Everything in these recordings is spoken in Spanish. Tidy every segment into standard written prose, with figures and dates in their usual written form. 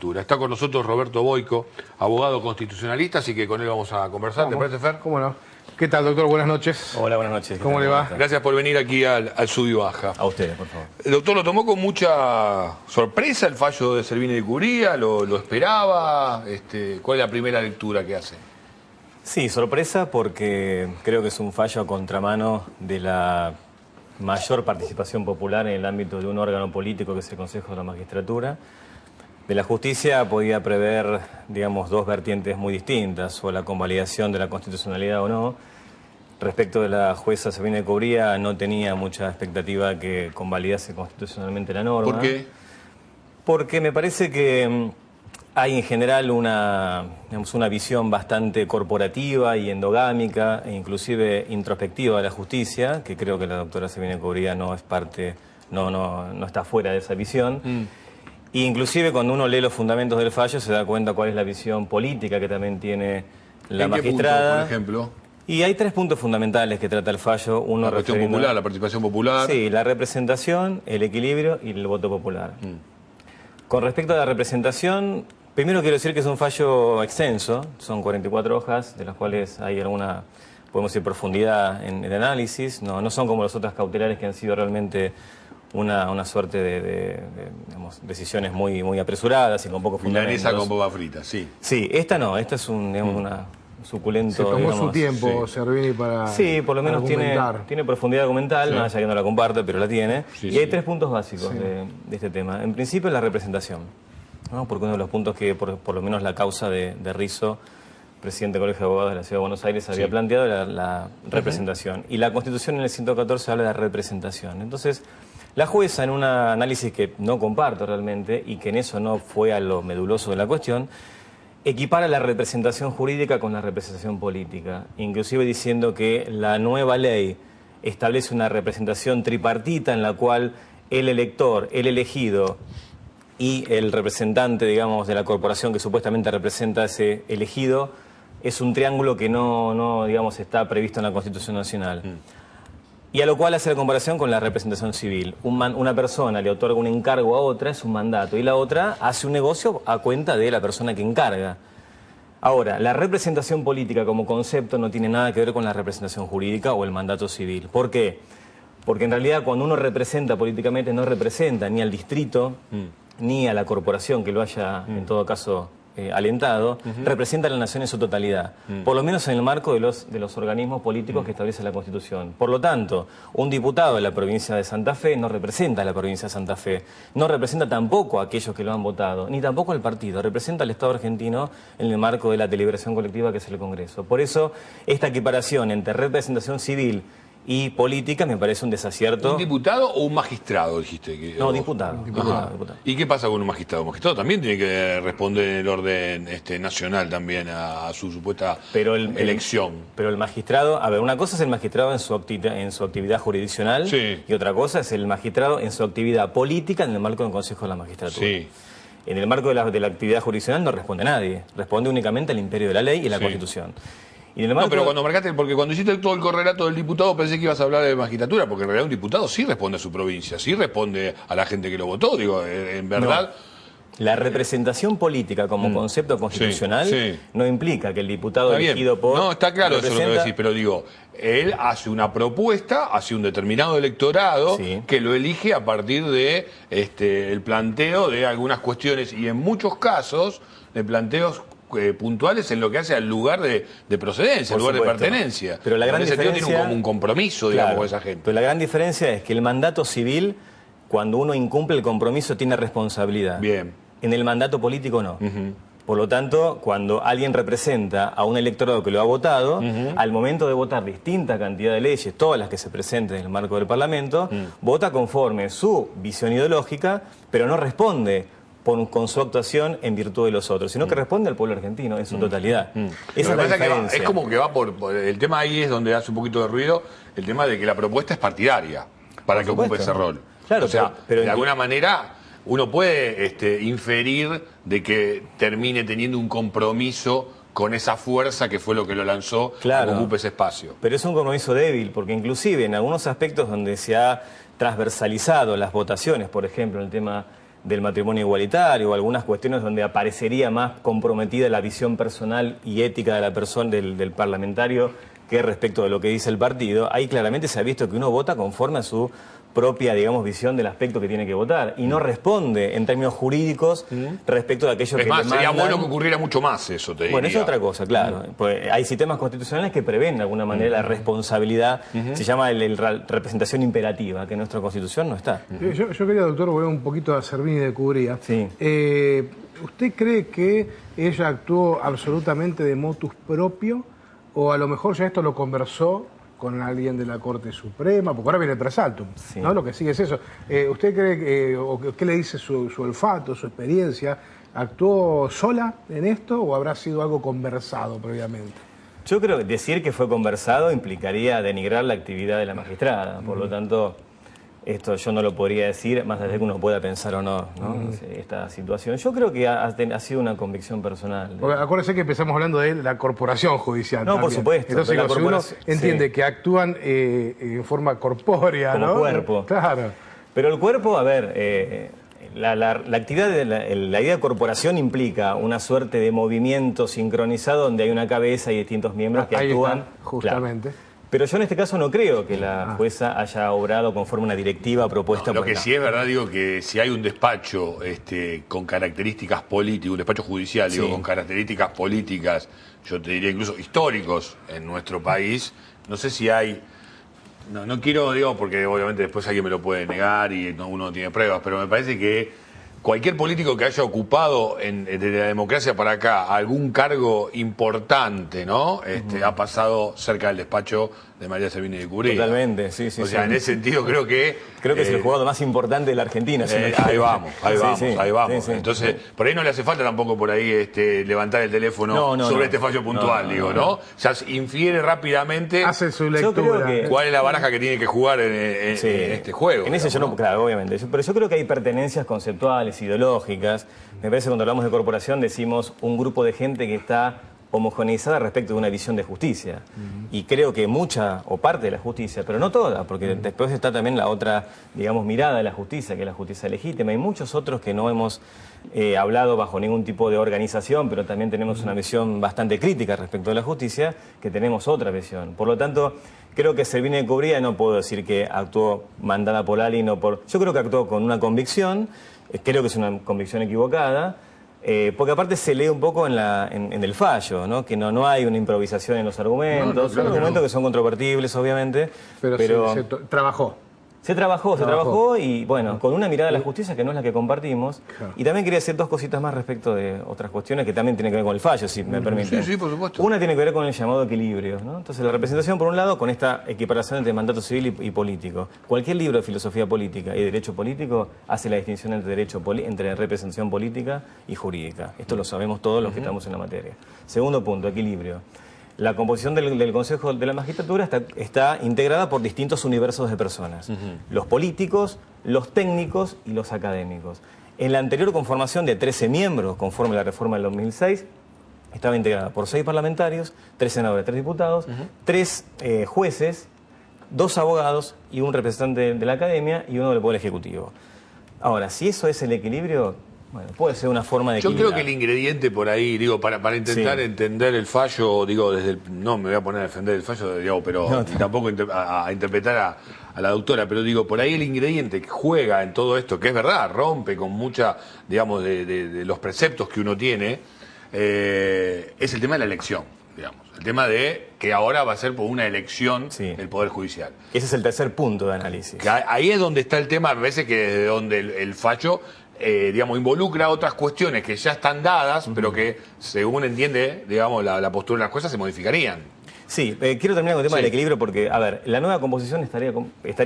magistratura. Está con nosotros Roberto Boico, abogado constitucionalista, así que con él vamos a conversar. ¿Te parece, Fer? ¿Cómo no? ¿Qué tal, doctor? Buenas noches. Hola, buenas noches. ¿Cómo le va? Gracias por venir aquí al Sub y Baja. A ustedes, por favor. El doctor lo tomó con mucha sorpresa el fallo de Servini de Cubría, lo esperaba. ¿Cuál es la primera lectura que hace? Sí, sorpresa porque creo que es un fallo a contramano de la mayor participación popular en el ámbito de un órgano político que es el Consejo de la Magistratura. De la justicia podía prever, digamos, dos vertientes muy distintas, o la convalidación de la constitucionalidad o no. Respecto de la jueza Servini de Cubría, no tenía mucha expectativa que convalidase constitucionalmente la norma. ¿Por qué? Porque me parece que hay en general una visión bastante corporativa y endogámica e inclusive introspectiva de la justicia, que creo que la doctora Servini de Cubría no es parte, no está fuera de esa visión. Y inclusive cuando uno lee los fundamentos del fallo se da cuenta cuál es la visión política que también tiene la magistrada. ¿En qué punto, por ejemplo? Y hay tres puntos fundamentales que trata el fallo. Uno, la cuestión popular, la participación popular. Sí, la representación, el equilibrio y el voto popular. Con respecto a la representación, primero quiero decir que es un fallo extenso, son 44 hojas, de las cuales hay alguna, podemos decir, profundidad en el análisis. No son como las otras cautelares que han sido realmente una suerte de digamos, decisiones muy apresuradas y con poco fundamentos. Milanesa con papa frita, sí. Sí, esta no, esta es una suculento. Se tomó digamos, su tiempo, sí. Servini, para sí, por lo menos tiene profundidad argumental, sí. más allá que no la comparte, pero la tiene. Sí, y hay tres puntos básicos de este tema. En principio, la representación, ¿no? Porque uno de los puntos que por lo menos la causa de Rizzo, presidente del Colegio de Abogados de la Ciudad de Buenos Aires, había planteado la representación. Y la Constitución en el 114 habla de representación. Entonces, la jueza, en un análisis que no comparto realmente y que en eso no fue a lo meduloso de la cuestión, equipara la representación jurídica con la representación política, inclusive diciendo que la nueva ley establece una representación tripartita en la cual el elector, el elegido y el representante, digamos, de la corporación que supuestamente representa a ese elegido es un triángulo que no digamos, está previsto en la Constitución Nacional. Y a lo cual hace la comparación con la representación civil. Una persona le otorga un encargo a otra, es un mandato, y la otra hace un negocio a cuenta de la persona que encarga. Ahora, la representación política como concepto no tiene nada que ver con la representación jurídica o el mandato civil. ¿Por qué? Porque en realidad cuando uno representa políticamente no representa ni al distrito, ni a la corporación que lo haya, en todo caso, alentado, representa a la nación en su totalidad, por lo menos en el marco de los organismos políticos que establece la Constitución. Por lo tanto, un diputado de la provincia de Santa Fe no representa a la provincia de Santa Fe, no representa tampoco a aquellos que lo han votado, ni tampoco al partido, representa al Estado argentino en el marco de la deliberación colectiva que es el Congreso. Por eso, esta equiparación entre representación civil y política me parece un desacierto. ¿Un diputado o un magistrado, dijiste? No, diputado. ¿Y qué pasa con un magistrado? Un magistrado también tiene que responder en el orden nacional también a su supuesta elección. Pero el magistrado, a ver, una cosa es el magistrado en su actividad jurisdiccional, sí. Y otra cosa es el magistrado en su actividad política en el marco del Consejo de la Magistratura. Sí. En el marco de la actividad jurisdiccional no responde nadie, responde únicamente al imperio de la ley y la Constitución. Y no, pero porque cuando hiciste todo el correlato del diputado pensé que ibas a hablar de magistratura, porque en realidad un diputado sí responde a su provincia, sí responde a la gente que lo votó, digo, en verdad. No. La representación política como concepto constitucional no implica que el diputado elegido por... No, está claro eso lo que decís, pero digo, él hace una propuesta hacia un determinado electorado que lo elige a partir de el planteo de algunas cuestiones y en muchos casos de planteos puntuales en lo que hace al lugar de procedencia, al lugar de pertenencia. Pero la gran diferencia tiene como un compromiso, digamos, con esa gente. Pero la gran diferencia es que el mandato civil, cuando uno incumple el compromiso, tiene responsabilidad. Bien. En el mandato político no. Por lo tanto, cuando alguien representa a un electorado que lo ha votado, al momento de votar distinta cantidad de leyes, todas las que se presenten en el marco del Parlamento, vota conforme su visión ideológica, pero no responde con su actuación en virtud de los otros, sino que responde al pueblo argentino en su totalidad. Esa es la diferencia. Es como que va por el tema ahí es donde hace un poquito de ruido, el tema de que la propuesta es partidaria para que ocupe ese rol. Claro, o sea, pero de alguna manera uno puede inferir de que termine teniendo un compromiso con esa fuerza que fue lo que lo lanzó a que ocupe ese espacio. Pero es un compromiso débil, porque inclusive en algunos aspectos donde se ha transversalizado las votaciones, por ejemplo, en el tema del matrimonio igualitario o algunas cuestiones donde aparecería más comprometida la visión personal y ética de la persona, del parlamentario, que respecto de lo que dice el partido, ahí claramente se ha visto que uno vota conforme a su propia, digamos, visión del aspecto que tiene que votar y no responde en términos jurídicos respecto de aquello que más, le sería mandan. bueno que ocurriera mucho más eso, te diría. Bueno, eso es otra cosa, claro. Pues hay sistemas constitucionales que prevén de alguna manera la responsabilidad, se llama representación imperativa, que en nuestra Constitución no está. Yo quería, doctor, volver un poquito a Servini de Cubría. Sí. ¿Usted cree que ella actuó absolutamente de motus propio o a lo mejor ya esto lo conversó con alguien de la Corte Suprema? Porque ahora viene el presaltum, Sí. ¿no? Lo que sigue es eso. ¿Usted cree que, o qué le dice su olfato, su experiencia? ¿Actuó sola en esto o habrá sido algo conversado previamente? Yo creo que decir que fue conversado implicaría denigrar la actividad de la magistrada. Por lo tanto, esto yo no lo podría decir, más allá de que uno pueda pensar o no, esta situación. Yo creo que ha sido una convicción personal. Porque acuérdese que empezamos hablando de la corporación judicial. No, también. por supuesto. Entonces, La si uno corporación, entiende sí, que actúan en forma corpórea, como ¿no? cuerpo. Claro. Pero el cuerpo, a ver, la actividad de la idea de corporación implica una suerte de movimiento sincronizado donde hay una cabeza y distintos miembros que Ahí actúan. está, justamente. Claro. Pero yo en este caso no creo que la jueza haya obrado conforme a una directiva propuesta Lo por que la... sí es verdad, digo, que si hay un despacho con características políticas, un despacho judicial, digo, Sí. con características políticas, yo te diría incluso históricos en nuestro país, no sé si hay... No quiero, digo, porque obviamente después alguien me lo puede negar y uno no tiene pruebas, pero me parece que cualquier político que haya ocupado desde la democracia para acá algún cargo importante, ¿no? Ha pasado cerca del despacho de María Servini de Cubría. Totalmente, sí, sí. O sea, sí. en ese sentido creo que... Creo que es el jugador más importante de la Argentina. Si no ahí quiere. vamos. Sí, sí, Ahí vamos. sí, sí. Entonces, por ahí no le hace falta tampoco por ahí levantar el teléfono No, sobre no. este fallo puntual, ¿no? Ya infiere rápidamente Hace su Yo creo lectura. que- cuál es la baraja que tiene que jugar en Sí. este juego. En ese yo digamos, no, claro, obviamente. Pero yo creo que hay pertenencias conceptuales, ideológicas. Me parece que cuando hablamos de corporación decimos un grupo de gente que está homogeneizada respecto de una visión de justicia. Y creo que mucha o parte de la justicia, pero no toda, porque después está también la otra, digamos, mirada de la justicia, que es la justicia legítima. Y muchos otros que no hemos hablado bajo ningún tipo de organización, pero también tenemos una visión bastante crítica respecto de la justicia, que tenemos otra visión. Por lo tanto, creo que Servini de Cubría, no puedo decir que actuó mandada por alguien o por... Yo creo que actuó con una convicción, creo que es una convicción equivocada, porque aparte se lee un poco en el fallo, ¿no? Que no hay una improvisación en los argumentos, No, claro son que argumentos no. que son controvertibles, obviamente, Pero trabajó. se trabajó y bueno, con una mirada a la justicia que no es la que compartimos. Claro. Y también quería decir dos cositas más respecto de otras cuestiones que también tienen que ver con el fallo, si me permiten. Sí, por supuesto. Una tiene que ver con el llamado equilibrio, ¿no? Entonces, la representación, por un lado, con esta equiparación entre mandato civil y político. Cualquier libro de filosofía política y derecho político hace la distinción entre representación política y jurídica. Esto lo sabemos todos los que estamos en la materia. Segundo punto, equilibrio. La composición del Consejo de la Magistratura está integrada por distintos universos de personas. Los políticos, los técnicos y los académicos. En la anterior conformación de 13 miembros, conforme a la reforma del 2006, estaba integrada por 6 parlamentarios, 3 senadores, 3 diputados, 3 jueces, 2 abogados y un representante de la academia y uno del Poder Ejecutivo. Ahora, si eso es el equilibrio, bueno, puede ser una forma de Yo equilibrar. creo que el ingrediente por ahí, digo, para intentar Sí. entender el fallo, digo, no me voy a poner a defender el fallo, digo, pero No, ni tampoco a interpretar a la doctora, pero digo, por ahí el ingrediente que juega en todo esto, que es verdad, rompe con mucha, digamos, de los preceptos que uno tiene, es el tema de la elección, digamos. El tema de que ahora va a ser por una elección Sí. del Poder Judicial. Ese es el tercer punto de análisis. Que ahí es donde está el tema, a veces que desde donde el fallo, digamos, involucra otras cuestiones que ya están dadas, pero que, según entiende, digamos, la postura de las cosas, se modificarían. Sí, quiero terminar con el tema Sí. del equilibrio porque, a ver, la nueva composición estaría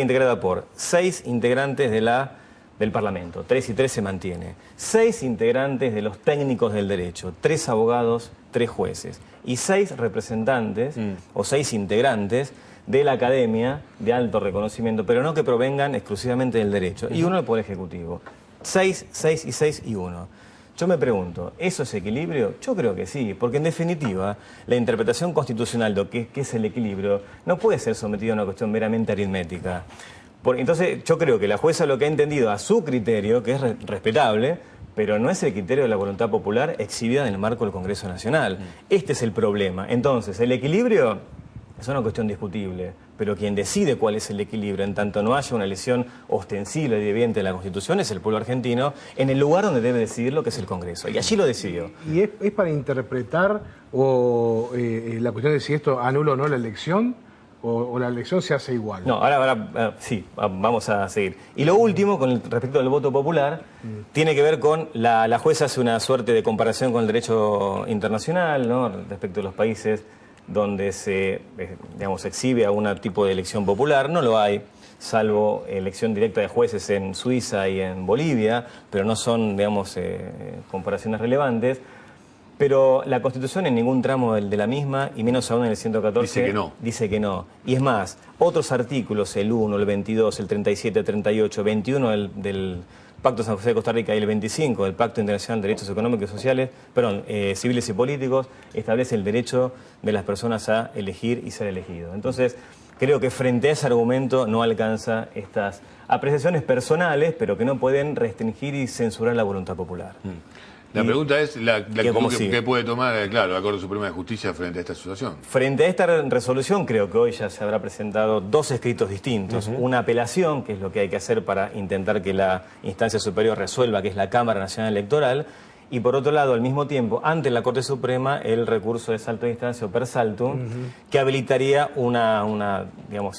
integrada por 6 integrantes del Parlamento, 3 y 3 se mantiene, 6 integrantes de los técnicos del derecho, 3 abogados, 3 jueces y 6 representantes o 6 integrantes de la academia de alto reconocimiento, pero no que provengan exclusivamente del derecho, y uno del Poder Ejecutivo. 6, 6 y 6 y 1. Yo me pregunto, ¿eso es equilibrio? Yo creo que sí, porque en definitiva la interpretación constitucional de qué es el equilibrio no puede ser sometida a una cuestión meramente aritmética. Entonces yo creo que la jueza lo que ha entendido a su criterio, que es respetable, pero no es el criterio de la voluntad popular exhibida en el marco del Congreso Nacional. Este es el problema. Entonces, el equilibrio es una cuestión discutible, pero quien decide cuál es el equilibrio, en tanto no haya una lesión ostensible y evidente de la Constitución, es el pueblo argentino, en el lugar donde debe decidir lo que es el Congreso. Y allí lo decidió. ¿Y es para interpretar la cuestión de si esto anula o no la elección? ¿O la elección se hace igual? No, ahora sí, vamos a seguir. Y lo último, con respecto al voto popular, tiene que ver con la jueza hace una suerte de comparación con el derecho internacional, ¿no? Respecto a los países donde se exhibe a un tipo de elección popular. No lo hay, salvo elección directa de jueces en Suiza y en Bolivia, pero no son, comparaciones relevantes. Pero la Constitución en ningún tramo de la misma, y menos aún en el 114, dice que no. Y es más, otros artículos, el 1, el 22, el 37, el 38, 21 del Pacto de San José de Costa Rica y el 25 del Pacto Internacional de Derechos Económicos y Sociales, civiles y políticos, establece el derecho de las personas a elegir y ser elegidos. Entonces, creo que frente a ese argumento no alcanza estas apreciaciones personales, pero que no pueden restringir y censurar la voluntad popular. La pregunta es, ¿qué puede tomar, la Corte Suprema de Justicia frente a esta situación? Frente a esta resolución, creo que hoy ya se habrá presentado dos escritos distintos. Una apelación, que es lo que hay que hacer para intentar que la instancia superior resuelva, que es la Cámara Nacional Electoral, y por otro lado, al mismo tiempo, ante la Corte Suprema, el recurso de salto de instancia o per saltum, que habilitaría una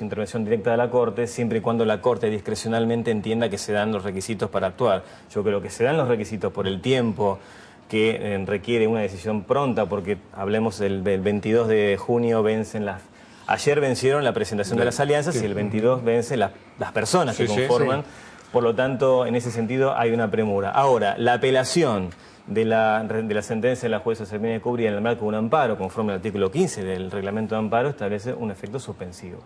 intervención directa de la Corte, siempre y cuando la Corte discrecionalmente entienda que se dan los requisitos para actuar. Yo creo que se dan los requisitos por el tiempo que requiere una decisión pronta, porque hablemos del 22 de junio vencen las... Ayer vencieron la presentación de las alianzas y el 22 vencen las personas que conforman. Por lo tanto, en ese sentido hay una premura. Ahora, la apelación de la sentencia de la jueza Sermina de Cubría en el marco de un amparo, conforme al artículo 15 del reglamento de amparo, establece un efecto suspensivo.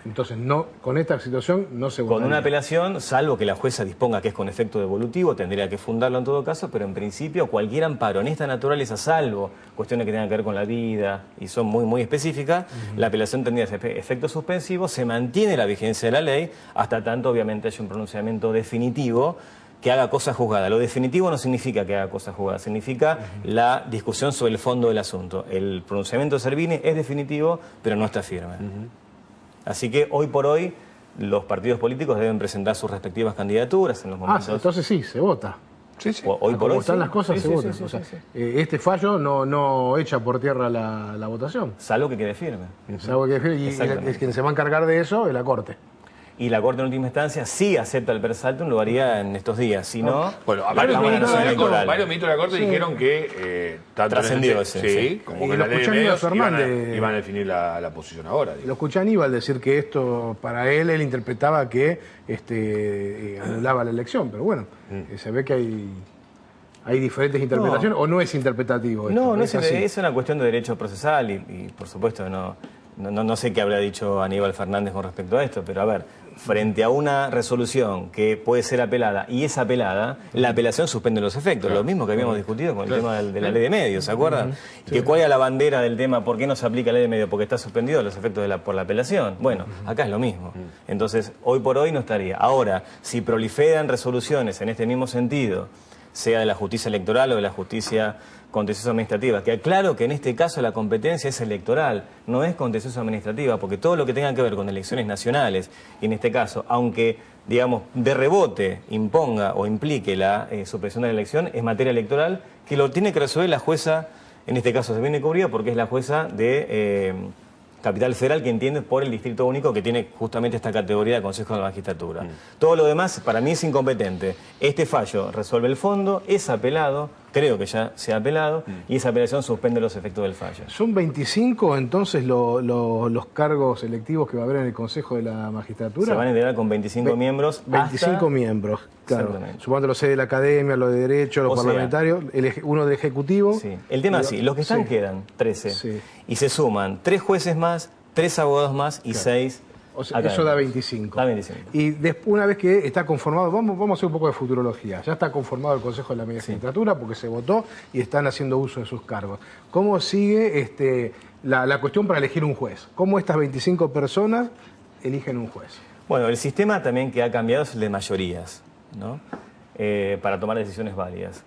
Entonces, con esta situación no se votaría. Con una apelación, salvo que la jueza disponga que es con efecto devolutivo, tendría que fundarlo en todo caso, pero en principio cualquier amparo en esta naturaleza, salvo cuestiones que tengan que ver con la vida y son muy, muy específicas, la apelación tendría efecto suspensivo, se mantiene la vigencia de la ley, hasta tanto obviamente haya un pronunciamiento definitivo que haga cosa juzgada. Lo definitivo no significa que haga cosa juzgada, significa la discusión sobre el fondo del asunto. El pronunciamiento de Servini es definitivo, pero no está firme. Así que hoy por hoy los partidos políticos deben presentar sus respectivas candidaturas en los momentos. Entonces sí, se vota. Sí. Hoy por hoy están las cosas, se vota. Este fallo no echa por tierra la votación. Salvo que quede firme. Salvo que quede firme. Y quien se va a encargar de eso es la Corte. Y la Corte en última instancia sí acepta el per saltum, lo haría en estos días. Si no, bueno, varios ministros de la Corte dijeron que trascendió ese. Como que la ley de medios iban a definir la posición ahora. Lo escuché a Aníbal decir que esto, para él interpretaba que anulaba la elección, pero bueno, se ve que hay diferentes interpretaciones, o no es interpretativo esto. No es una cuestión de derecho procesal y por supuesto no sé qué habrá dicho Aníbal Fernández con respecto a esto, pero a ver, frente a una resolución que puede ser apelada y es apelada, la apelación suspende los efectos. Lo mismo que habíamos discutido con el tema de la ley de medios, ¿se acuerdan? Y que cuál era la bandera del tema, ¿por qué no se aplica la ley de medios? Porque está suspendido los efectos por la apelación. Bueno, acá es lo mismo. Entonces, hoy por hoy no estaría. Ahora, si proliferan resoluciones en este mismo sentido, sea de la justicia electoral o de la justicia contenciosa administrativa, que aclaro que en este caso la competencia es electoral, no es contenciosa administrativa, porque todo lo que tenga que ver con elecciones nacionales, y en este caso, aunque, digamos, de rebote imponga o implique la supresión de la elección, es materia electoral que lo tiene que resolver la jueza, en este caso se viene cubierta porque es la jueza de Capital Federal, que entiende por el Distrito Único, que tiene justamente esta categoría de Consejo de la Magistratura. Todo lo demás para mí es incompetente. Este fallo resuelve el fondo, es apelado, creo que ya se ha apelado, y esa apelación suspende los efectos del fallo. ¿Son 25 entonces los cargos electivos que va a haber en el Consejo de la Magistratura? Se van a integrar con 25 miembros. 25 miembros, claro. Sumando los de la Academia, los de Derecho, los parlamentarios, uno del Ejecutivo. Sí. El tema es así, los que están quedan 13. Sí. Y se suman 3 jueces más, 3 abogados más y 6... O sea, eso da 25. Da 25. Y después, una vez que está conformado, vamos a hacer un poco de futurología. Ya está conformado el Consejo de la Magistratura porque se votó y están haciendo uso de sus cargos. ¿Cómo sigue la cuestión para elegir un juez? ¿Cómo estas 25 personas eligen un juez? Bueno, el sistema también que ha cambiado es el de mayorías, ¿no? Para tomar decisiones válidas.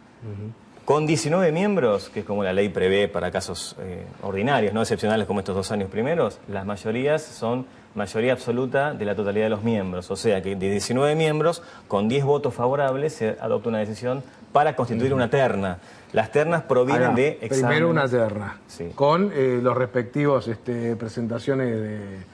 Con 19 miembros, que es como la ley prevé para casos ordinarios, no excepcionales como estos 2 años primeros, las mayorías son mayoría absoluta de la totalidad de los miembros. O sea que de 19 miembros, con 10 votos favorables, se adopta una decisión para constituir una terna. Las ternas provienen de exámenes. Primero una terna, sí, con los respectivos presentaciones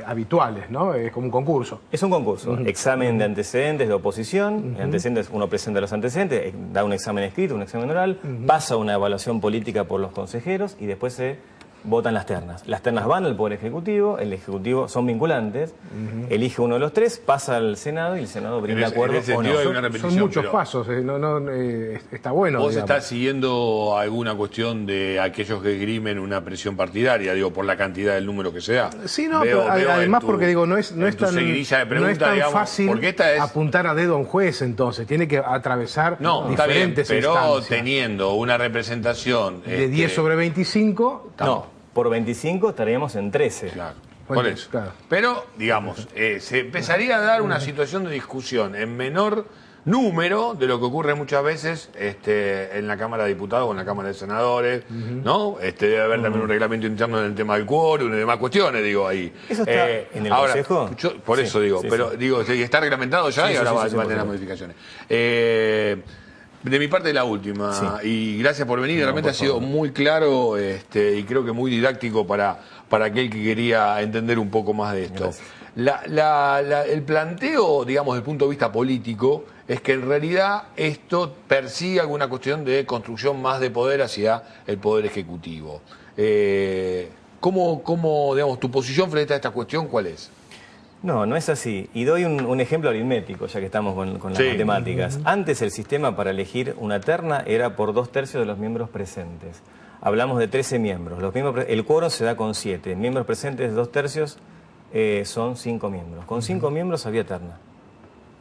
habituales, ¿no? Es como un concurso. Es un concurso. Examen de antecedentes de oposición. Antecedentes, uno presenta los antecedentes, da un examen escrito, un examen oral, pasa una evaluación política por los consejeros y después se votan las ternas. Las ternas van al Poder Ejecutivo, el Ejecutivo son vinculantes, elige uno de los 3, pasa al Senado y el Senado brinda acuerdo o no. Son muchos pasos, está bueno. ¿Vos digamos. estás siguiendo alguna cuestión de aquellos que esgrimen una presión partidaria, digo, por la cantidad del número que sea? Sí, no, pero además porque digo, no es tan digamos, fácil apuntar a dedo a un juez, entonces, tiene que atravesar diferentes pero instancias. teniendo una representación de 10 sobre 25, no. Por 25 estaríamos en 13. Claro, bueno, por eso. Claro. Pero, digamos, se empezaría a dar una situación de discusión en menor número de lo que ocurre muchas veces en la Cámara de Diputados o en la Cámara de Senadores, ¿no? Debe haber también un reglamento interno en el tema del quórum y demás cuestiones, digo, ahí. ¿Eso está en el Consejo? Por eso digo, pero digo, está reglamentado ya y ahora va a tener modificaciones. De mi parte la última, y gracias por venir, realmente ha sido muy claro y creo que muy didáctico para aquel que quería entender un poco más de esto. El planteo, digamos, desde el punto de vista político, es que en realidad esto persigue alguna cuestión de construcción más de poder hacia el Poder Ejecutivo. ¿Cómo, digamos, tu posición frente a esta cuestión, cuál es? No, no es así. Y doy un ejemplo aritmético, ya que estamos con las matemáticas. Antes el sistema para elegir una terna era por 2/3 de los miembros presentes. Hablamos de 13 miembros. El quórum se da con 7. Miembros presentes, 2/3 son 5 miembros. Con 5 miembros había terna.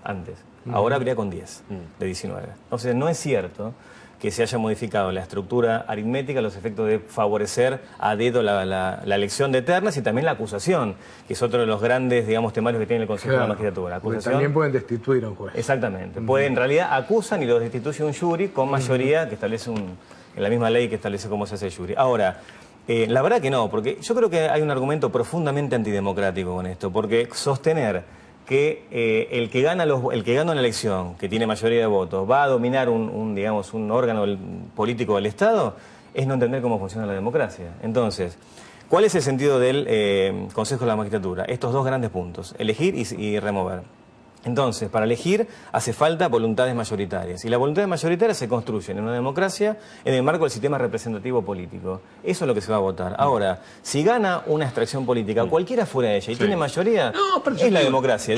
Antes. Ahora habría con 10, de 19. Entonces no es cierto que se haya modificado la estructura aritmética a los efectos de favorecer a dedo la elección de ternas y también la acusación, que es otro de los grandes, digamos, temarios que tiene el Consejo de la Magistratura. Acusación, también pueden destituir a un juez. Exactamente. En realidad acusan y lo destituye un jury con mayoría que establece en la misma ley que establece cómo se hace el jury. Ahora, la verdad que no, porque yo creo que hay un argumento profundamente antidemocrático con esto, porque sostener que el que gana una elección, que tiene mayoría de votos, va a dominar digamos, un órgano político del Estado, es no entender cómo funciona la democracia. Entonces, ¿cuál es el sentido del Consejo de la Magistratura? Estos 2 grandes puntos, elegir y remover. Entonces, para elegir hace falta voluntades mayoritarias. Y las voluntades mayoritarias se construyen en una democracia en el marco del sistema representativo político. Eso es lo que se va a votar. Ahora, si gana una extracción política, cualquiera fuera de ella, y tiene mayoría, es la democracia.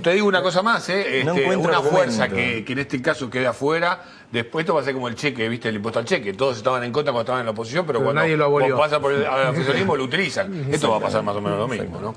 Te digo una cosa más, una fuerza que en este caso quede afuera. Después esto va a ser como el cheque, ¿viste? El impuesto al cheque. Todos estaban en contra cuando estaban en la oposición, pero cuando nadie lo abolió. pasa por el oficialismo lo utilizan. Esto va a pasar más o menos lo mismo, ¿no?